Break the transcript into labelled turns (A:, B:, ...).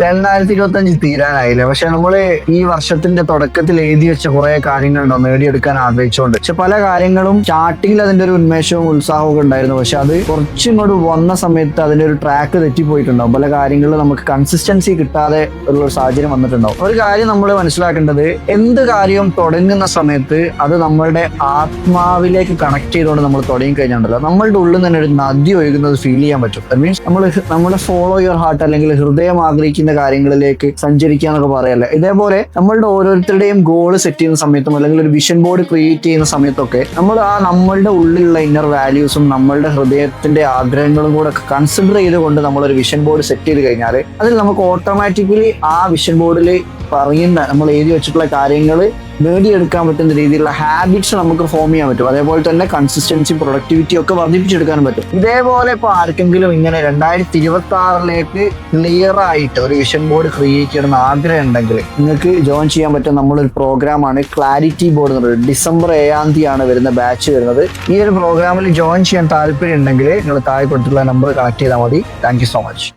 A: 2025 തീരാനായില്ലേ, പക്ഷെ നമ്മള് ഈ വർഷത്തിന്റെ തുടക്കത്തിൽ എഴുതി വെച്ച കുറെ കാര്യങ്ങളുണ്ടോ നേടിയെടുക്കാൻ ആഗ്രഹിച്ചുകൊണ്ട്. പക്ഷെ പല കാര്യങ്ങളും സ്റ്റാർട്ടിങ്ങിൽ അതിന്റെ ഒരു ഉന്മേഷവും ഉത്സാഹവും ഒക്കെ ഉണ്ടായിരുന്നു, പക്ഷെ അത് കുറച്ചിങ്ങോട്ട് വന്ന സമയത്ത് അതിന്റെ ഒരു ട്രാക്ക് തെറ്റിപ്പോയിട്ടുണ്ടാവും. പല കാര്യങ്ങളിലും നമുക്ക് കൺസിസ്റ്റൻസി കിട്ടാതെ ഉള്ള ഒരു സാഹചര്യം വന്നിട്ടുണ്ടാവും. ഒരു കാര്യം നമ്മൾ മനസ്സിലാക്കേണ്ടത്, എന്ത് കാര്യവും തുടങ്ങുന്ന സമയത്ത് അത് നമ്മളുടെ ആത്മാവിലേക്ക് കണക്ട് ചെയ്തുകൊണ്ട് നമ്മൾ തുടങ്ങി കഴിഞ്ഞാൽ നമ്മളുടെ ഉള്ളിൽ തന്നെ ഒരു നദി ഒഴുകുന്നത് ഫീൽ ചെയ്യാൻ പറ്റും. ദാറ്റ് മീൻസ് നമ്മുടെ ഫോളോ യുവർ ഹാർട്ട്, അല്ലെങ്കിൽ ഹൃദയം ആഗ്രഹിക്കുന്ന കാര്യങ്ങളിലേക്ക് സഞ്ചരിക്കുക എന്നൊക്കെ പറയല്ലേ. ഇതേപോലെ നമ്മളുടെ ഓരോരുത്തരുടെയും ഗോൾ സെറ്റ് ചെയ്യുന്ന സമയത്തും അല്ലെങ്കിൽ ഒരു വിഷൻ ബോർഡ് ക്രിയേറ്റ് ചെയ്യുന്ന സമയത്തൊക്കെ നമ്മൾ നമ്മളുടെ ഉള്ളിലുള്ള ഇന്നർ വാല്യൂസും നമ്മളുടെ ഹൃദയത്തിന്റെ ആഗ്രഹങ്ങളും കൂടെ കൺസിഡർ ചെയ്തുകൊണ്ട് നമ്മളൊരു വിഷൻ ബോർഡ് സെറ്റ് ചെയ്ത് കഴിഞ്ഞാൽ അതിൽ നമുക്ക് ഓട്ടോമാറ്റിക്കലി ആ വിഷൻ ബോർഡിൽ പറയുന്ന നമ്മൾ എഴുതി വെച്ചിട്ടുള്ള കാര്യങ്ങൾ നേടിയെടുക്കാൻ പറ്റുന്ന രീതിയിലുള്ള ഹാബിറ്റ്സ് നമുക്ക് ഫോം ചെയ്യാൻ പറ്റും. അതേപോലെ തന്നെ കൺസിസ്റ്റൻസി, പ്രൊഡക്ടിവിറ്റി ഒക്കെ വർദ്ധിപ്പിച്ചെടുക്കാനും പറ്റും. ഇതേപോലെ ഇപ്പോൾ ആർക്കെങ്കിലും ഇങ്ങനെ 2026 ക്ലിയർ ആയിട്ട് ഒരു വിഷൻ ബോർഡ് ക്രിയേറ്റ് ചെയ്യണമെന്ന് ആഗ്രഹം ഉണ്ടെങ്കിൽ നിങ്ങൾക്ക് ജോയിൻ ചെയ്യാൻ പറ്റും നമ്മളൊരു പ്രോഗ്രാമാണ് ക്ലാരിറ്റി ബോർഡ് എന്ന് പറയുന്നത്. December 7 വരുന്ന ബാച്ച് വരുന്നത്. ഈ ഒരു പ്രോഗ്രാമിൽ ജോയിൻ ചെയ്യാൻ താല്പര്യം ഉണ്ടെങ്കിൽ നിങ്ങൾ താഴെ കൊടുത്തിട്ടുള്ള നമ്പർ കണക്ട് ചെയ്താൽ മതി. Thank you so much.